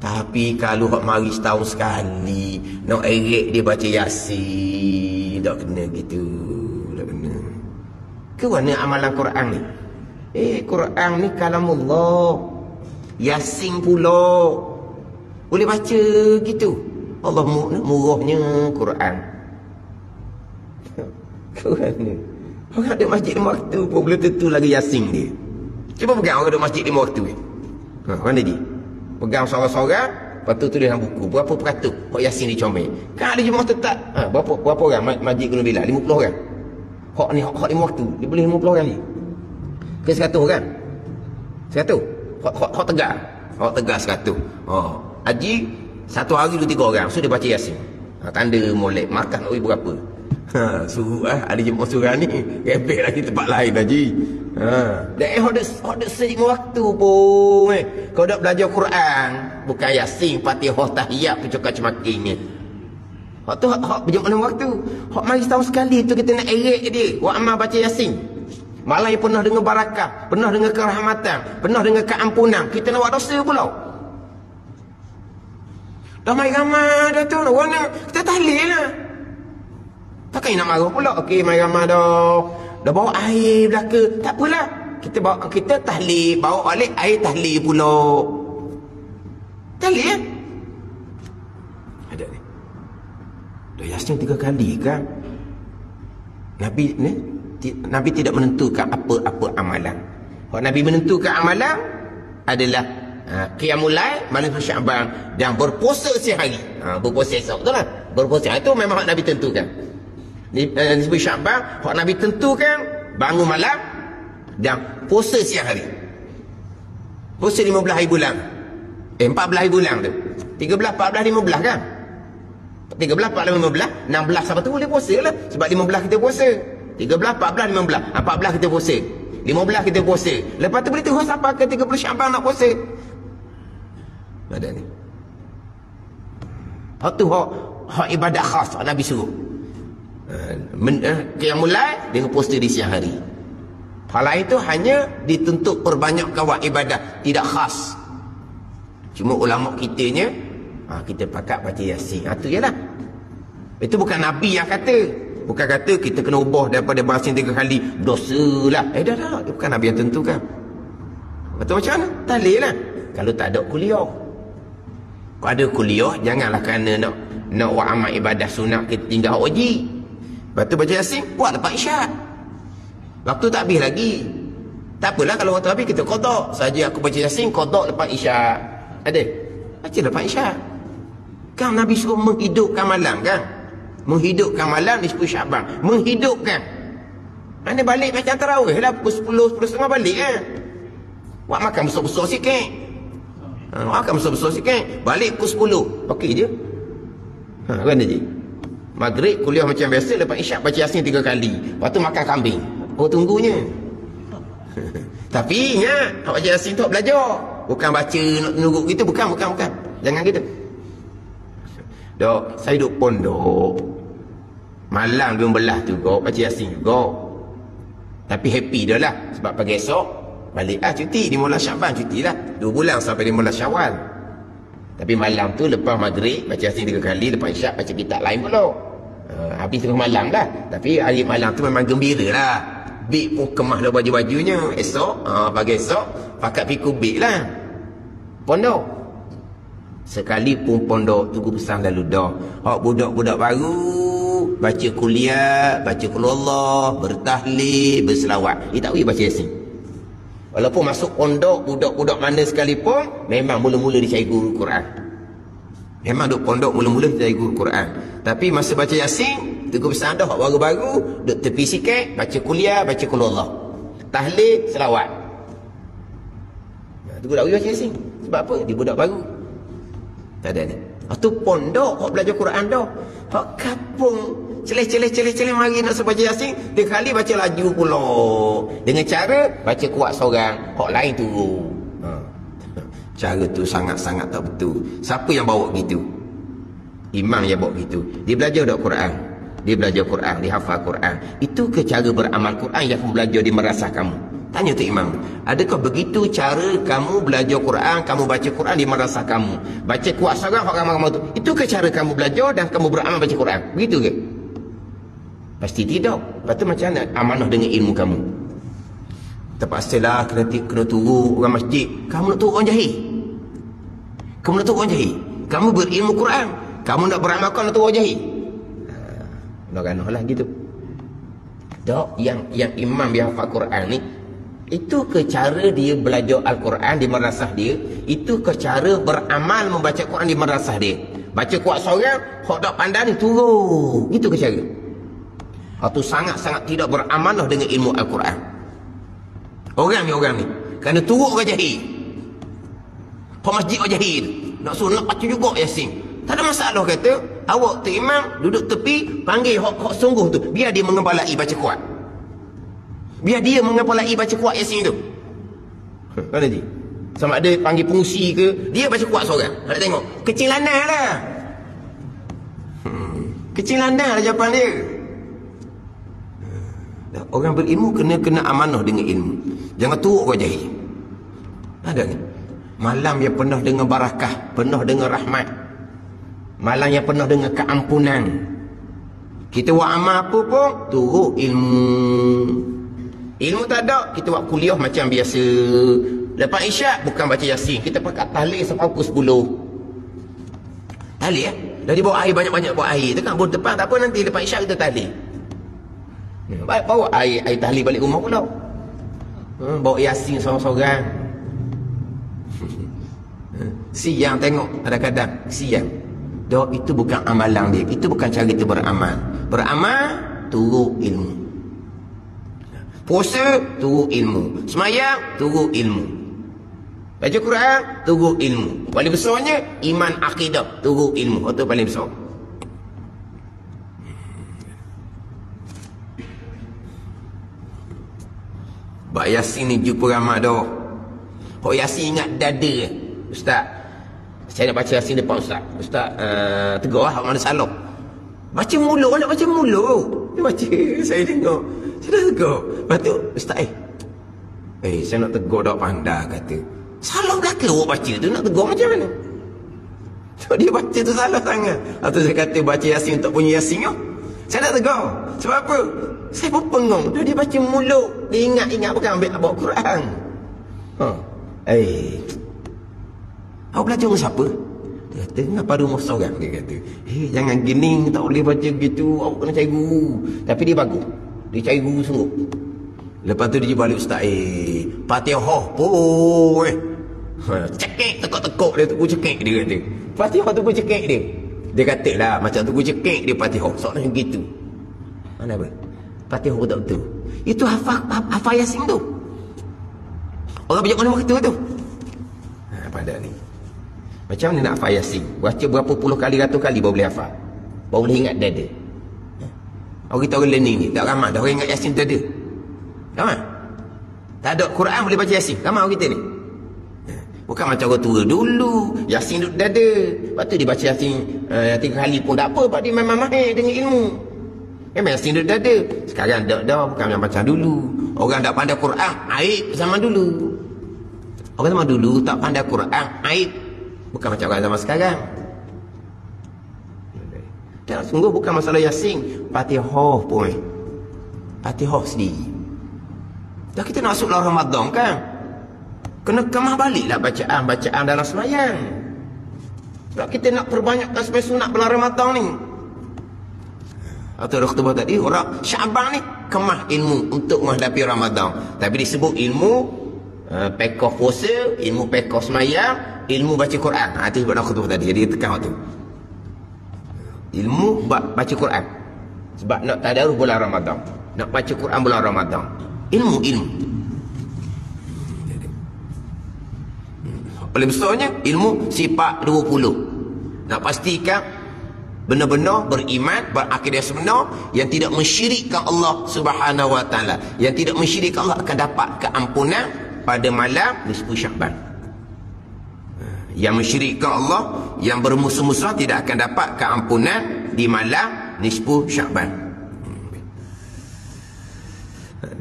Tapi kalau hak mari setahun sekali nak erek dia baca Yasin, tak kena gitu, tak kena. Ke mana amalan Quran ni? Quran ni kalamullah. Yasin pula boleh baca gitu. Allah murahnya Quran. Quran ni orang ada masjid 5 waktu pun belum tentu lagi Yasin dia. Cuba pegang orang ada masjid 5 waktu ni. Mana dia? Pegang seorang-seorang, lepas tu tulis dalam buku berapa peratus hak Yasin dicomel. Kan ada jemaah tetap berapa orang masjid Gunung Bilal? 50 orang. Hak ni hak 5 waktu dia boleh 50 orang ni ke 100 kan? 100 hak tegar, hak tegar 100. Haji satu hari 2-3 orang, so dia baca Yasin. Tanda molek makan nak berapa. Suruh ada jemaah surah ni rebek lagi tempat lain haji. Dan hak dak sejak waktu pun kau dak belajar Quran bukan Yasin, Fatihah, tahiyat, pencakap cemaking ni. Hak tu hak berjemaah waktu. Hak mari setahun sekali tu kita nak erek dia. Wa amal baca Yasin. Malah yang penuh dengan barakah, penuh dengan kerahmatan, penuh dengan keampunan. Kita nak buat dosa pula. Dah mai ramai dah tu, orang kita tahlil lah. Takkan nak marah pula. Okey, mai ramai dah bawa air belaka. Tak apalah. Kita tahlil, bawa balik air tahlil pula. Tahlil ya? Ada ni. Dah Yasin 3 kali kan? Nabi tidak menentukan apa-apa amalan. Kalau Nabi menentukan amalan adalah qiyamul lail, malam Syaban dan berpuasa sehari. Berpuasa esok betul lah. Berpuasa itu memang hak Nabi tentukan. Nisbah Syaban hak Nabi tentukan bangun malam dan puasa siang hari. Puasa 15 hari bulan. 14 hari bulan tu. 13, 14, 15 kan? 13, 14, 15, 16 Sabat tu boleh puasa lah. Sebab 15 kita puasa. 13, 14, 15. 14 kita puasa. 15 kita puasa. Lepas tu boleh terus sampai ke 30 Syaban nak puasa. Ada ni. Hak tu hak ibadat khas Nabi suruh. Qiyamul lail dia poster di siang hari. Hal lain tu hanya dituntut perbanyakkan buat ibadah, tidak khas. Cuma ulama kitanya kita pakat baca Yasin. Itu je lah. Itu bukan Nabi yang kata. Bukan kata kita kena ubah daripada bahasin 3 kali, dosa lah. Dah. Bukan Nabi yang tentukan. Betul macam mana? Talih lah. Kalau tak ada kuliah. Kalau ada kuliah, janganlah kerana nak buat amal ibadah sunat kita tinggal wajib. Lepas tu baca Yasin, buat lepas isyak. Waktu tak habis lagi. Tak apalah kalau waktu habis kita qada. Saja aku baca Yasin, qada lepas isyak. Ada? Baca lepas isyak. Kan Nabi suruh menghidupkan malam kan? Menghidupkan malam di 10 Syaban. Menghidupkan. Mana balik macam tarawih lah. Pukul 10, 10.30 balik kan? Buat makan besar-besar sikit. Makan besar-besar sikit. Balik pukul 10. Okey je. Kan je. Maghrib kuliah macam biasa. Lepas isyak baca Yasin 3 kali. Lepas tu makan kambing. Oh tunggunya. Tapi ingat, baca Yasin tu belajar. Bukan baca nak tunggu gitu. Bukan. Jangan gitu. Dok, saya duduk pondok. Malam 12 tu kau baca Yasin juga. Tapi happy dah lah. Sebab pagi esok balik cuti. 15 Syaban cuti lah. 2 bulan sampai 15 Syawal. Tapi malam tu lepas maghrib baca Yasin 3 kali. Lepas isyak baca kitab lain pula. Habis tengah malam lah. Tapi hari malam tu memang gembira lah. Bik pun kemah dah baju-bajunya. Esok, pagi esok pakat pikul bik lah. Pondok. Sekalipun pondok tunggu pesan lalu dah. Hak budak-budak baru baca kuliah, baca qul Allah, bertahlil, berselawat. Dia tak boleh baca Yasin. Walaupun masuk pondok, budak-budak mana sekalipun, memang mula-mula dicari guru Quran. Memang duk pondok mula-mula dicari guru Quran. Tapi masa baca Yasin, tunggu pesan dah hak baru-baru, duk tepi sikit, baca kuliah, baca qul Allah. Tahlil, selawat. Tunggu tak boleh baca Yasin. Sebab apa? Dia budak baru. Tak ada ni. Itu pondok hak belajar Quran dah. Hak kampung celeh mari nak baca Yasin, 3 kali baca laju pula. Dengan cara baca kuat seorang, hak lain turun. Cara tu sangat-sangat tak betul. Siapa yang bawa gitu? Imam yang bawa gitu. Dia belajar dak Quran. Dia belajar Quran, dia hafal Quran. Itu ke cara beramal Quran yang kamu belajar di merasah kamu? Tanya tu imam, adakah begitu cara kamu belajar Quran, kamu baca Quran di madrasah kamu? Baca kuat seorang hak ramai-ramai tu. Itu ke cara kamu belajar dan kamu beramal baca Quran? Begitu ke? Pasti tidak. Lepas tu macam mana amanah dengan ilmu kamu? Terpaksalah kena tunggu orang masjid. Kamu nak tunggu orang jahil? Kamu nak tunggu orang jahil? Kamu berilmu Quran, kamu nak beramal kau nak tunggu orang jahil? Lah gitu. Dok, yang imam yang hafal Quran ni, itu ke cara dia belajar Al-Quran di madrasah dia, itu ke cara beramal membaca Quran di madrasah dia. Baca kuat seorang, hak tak pandai ni turun. Itu ke cara. Hak tu sangat-sangat tidak beramanah dengan ilmu Al-Quran. Orang ni kerana turun orang jahil. Hak masjid orang jahil, nak suruh nak baca juga Yasin. Tak ada masalah kata. Awak tu imam duduk tepi, panggil hak sungguh tu, biar dia mengepalai baca kuat. Biar dia mengepalai baca kuat Yasin tu. Mana dia? Sama ada panggil pengusi ke, dia baca kuat seorang. Nak tengok. Kecil lanang lah. Kecil lanang lah jawapan dia. Orang berilmu kena amanah dengan ilmu. Jangan turut orang jahil. Ada ni. Malam yang penuh dengan barakah, penuh dengan rahmat. Malam yang penuh dengan keampunan. Kita buat amal apa pun, turut ilmu. Ilmu tak ada, kita buat kuliah macam biasa. Lepas isyak, bukan baca Yasin. Kita pakai tahlil sampai pukul 10. Tahlil Dah dibawa air banyak-banyak, bawa air. Tekan bawah depan, tak apa, nanti lepas isyak kita tahlil. Bawa air tahlil balik rumah pula. Bawa Yasin seorang-seorang. Siang tengok, kadang-kadang siang. Dok, itu bukan amalan dia. Itu bukan cara kita beramal. Beramal, turut ilmu. Puasa, turut ilmu. Semayang, turut ilmu. Baca Quran, turut ilmu. Paling besarnya, iman akidah, turut ilmu. Itu paling besar. Bak Yasin ni jumpa ramai dah. Hak Yasin ingat dada. Ustaz, Saya nak baca Yasin depan ustaz. Ustaz tegur lah, mana salah. Baca mula, nak baca mula. Dia baca, saya tengok. Saya dah tegur. Lepas tu, ustaz saya nak tegur dak pandai kata. Salah belaka awak baca tu, nak tegur macam mana? So dia baca tu salah sangat. Atau saya kata baca Yasin tak punya Yasin oh. Saya nak tegur. Sebab apa? Saya pun pengong. Dia baca muluk. Dia ingat-ingat bukan ambil bawa Quran. Awak belajar dengan siapa? Dia kata, kenapa rumah seorang? Dia kata, jangan gini, tak boleh baca gitu. Awak kena cari guru. Tapi dia bagus. Dia cari guru sungguh. Lepas tu dia balik ustaz, Fatihah pun. Cekik, tekuk-tekuk dia, tunggu cekik dia kata. Fatihah tunggu cekik dia. Dia kata lah, macam tunggu cekik dia Fatihah. Soalnya gitu. Mana apa? Fatihah pun tak betul. Itu hafal Yasin tu. Orang banyak mana waktu tu. Pada ni. Macam mana nak hafal Yasin? Baca berapa puluh kali, ratus kali baru boleh hafal. Baru boleh ingat dada. Orang kita orang learning ni, tak ramai dah orang ingat Yasin dada. Ramai? Tak ada Quran boleh baca Yasin. Ramai orang kita ni. Bukan macam orang tua dulu. Yasin duduk dada. Lepas tu dia baca Yasin 3 kali pun tak apa. Sebab dia memang mahir dengan ilmu. Memang Yasin duduk dada. Sekarang tak dah. Bukan macam dulu. Orang tak pandai Quran, aib zaman dulu. Orang zaman dulu tak pandai Quran, aib. Bukan macam orang zaman sekarang. Dan sungguh bukan masalah Yasin. Fatihah pun. Fatihah sendiri. Dah kita nak masuk dalam Ramadan kan? Kena kemah baliklah bacaan dalam semayang. Sebab kita nak perbanyakkan semayang sunat bulan Ramadan ni. Atau khutbah tadi, orang Syaban ni kemah ilmu untuk menghadapi Ramadan. Tapi disebut ilmu pekoh puasa, ilmu pekoh semayang, ilmu baca Quran. Itu sebab nak khutbah tadi. Jadi tekan waktu. Ilmu baca Quran. Sebab nak tadarus bulan Ramadan. Nak baca Quran bulan Ramadan. Ilmu. Paling besarnya ilmu sifat 20. Nak pastikan benar-benar beriman, berakidah sebenar, yang tidak mensyirikkan Allah Subhanahu wa taala, yang tidak mensyirikkan Allah akan dapat keampunan pada malam nisfu Syaban. Yang mensyirikkan Allah, yang bermusuh-musuh tidak akan dapat keampunan di malam nisfu Syaban.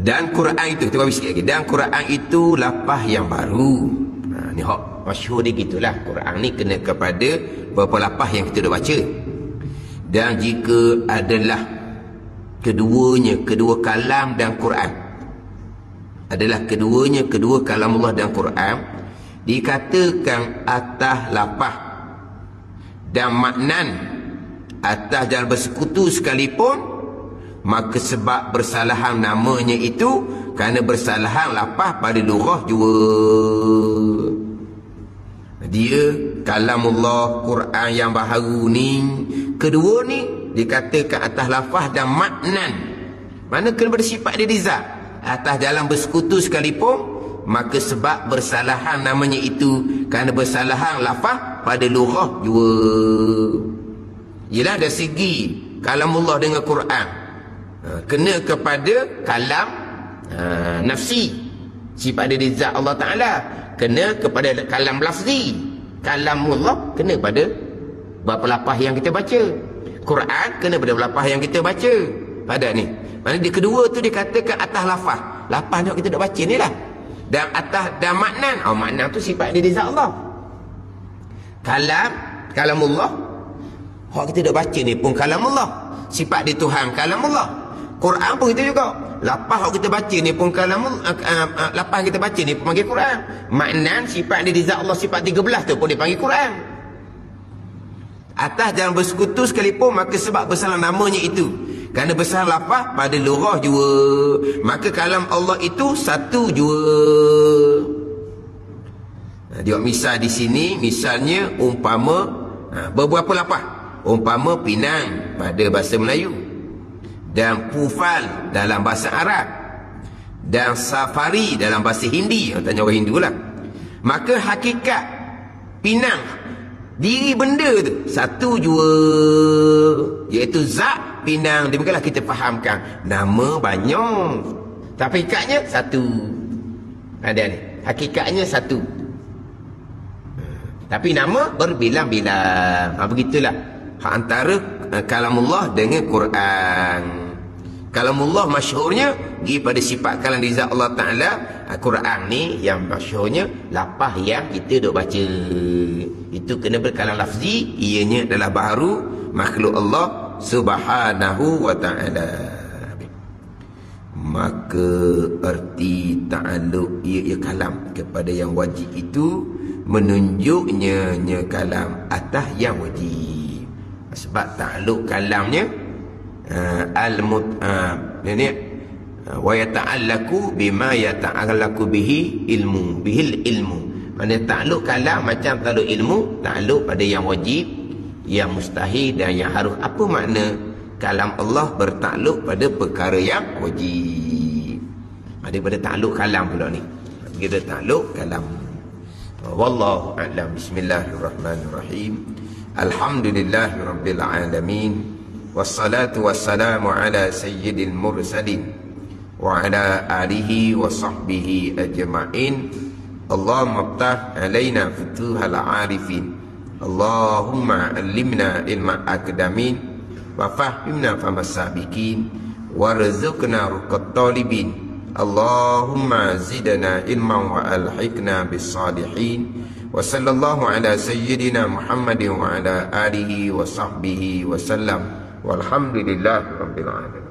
Dan Quran itu, kita bagi sikit lagi. Dan Quran itu lapah yang baru. Ni hak masyhur dia gitulah. Quran ni kena kepada beberapa lapah yang kita dah baca. Dan jika adalah keduanya, kedua kalam dan Quran, adalah keduanya, kedua kalam Allah dan Quran, dikatakan atas lapah dan maknan atas dan bersekutu sekalipun, maka sebab bersalahan namanya itu kerana bersalahan lapah pada lurah jua. Dia kalamullah Quran yang baharu ni, kedua ni dikatakan atas lafaz dan maknan. Mana kena bersifat dia dizat. Atas dalam bersekutu sekalipun, maka sebab bersalahan namanya itu kerana bersalahan lafaz pada lurah jua. Ialah dari segi kalamullah dengan Quran, kena kepada kalam nafsi, sifat dia dizat Allah Ta'ala. Kena kepada kalam lafzi, kalamullah kena pada berapa lapah yang kita baca. Quran kena pada lapah yang kita baca. Pada ni, mana dia kedua tu dikatakan atas lafaz. Lapah yang kita dah baca ni lah. Dan atas dan maknan. Maknan tu sifat dia dizat Allah. Kalamullah, hak kita dah baca ni pun kalamullah. Sifat dia Tuhan kalamullah. Quran pun kita juga. Lapah yang kita baca ni pun lapah yang kita baca ni pun panggil Quran. Maknan sifat dia dizat Allah, sifat 13 tu pun dipanggil Quran. Atas jangan bersekutu sekalipun, maka sebab bersalah namanya itu kerana bersalah lapah pada lurah jua, maka kalam Allah itu satu jua. Dia misal di sini, misalnya umpama beberapa lapah. Umpama pinang pada bahasa Melayu, dan pufal dalam bahasa Arab, dan safari dalam bahasa Hindi. Tanya orang Hindu lah. Maka hakikat pinang, diri benda tu satu jua, iaitu zat pinang. Demikianlah kita fahamkan nama banyak, tapi hakikatnya satu. Ada ni, hakikatnya satu. Tapi nama berbilang-bilang. Begitulah hak antara kalamullah dengan Quran. Kalamullah masyhurnya pergi pada sifat kalam di zat Allah Ta'ala. Quran ni yang masyhurnya lapah yang kita duk baca. Itu kena berkalam lafzi, ianya adalah baharu makhluk Allah Subhanahu wa Ta'ala. Maka erti ta'alluq ia kalam kepada yang wajib itu menunjuknya kalam atas yang wajib. Sebab ta'alluq kalamnya wa yata'allaku bima yata'allaku bihi ilmu, bihil ilmu. Mana ta'alluq kalam macam ta'alluq ilmu, ta'alluq pada yang wajib, yang mustahil dan yang harus. Apa makna kalam Allah bertakluk pada perkara yang wajib? Ada pada takluk kalam pula ni. Kita takluk kalam. Wallahu a'lam. Bismillahirrahmanirrahim. Alhamdulillahirabbil alamin. Wassalatu wassalamu ala sayyidil mursalin wa ala alihi wa sahbihi ajma'in. Allahumma iftah alaina futuhal arifin. Allahumma allimna ilma akdamin wa fahimna famas sabiqin warzuqna ruqat talibin. Allahumma zidna ilman wa alhiqna bis salihin. Wa sallallahu ala sayyidina Muhammadin wa ala alihi wa sahbihi wa sallam. Walhamdulillahi rabbil alamin.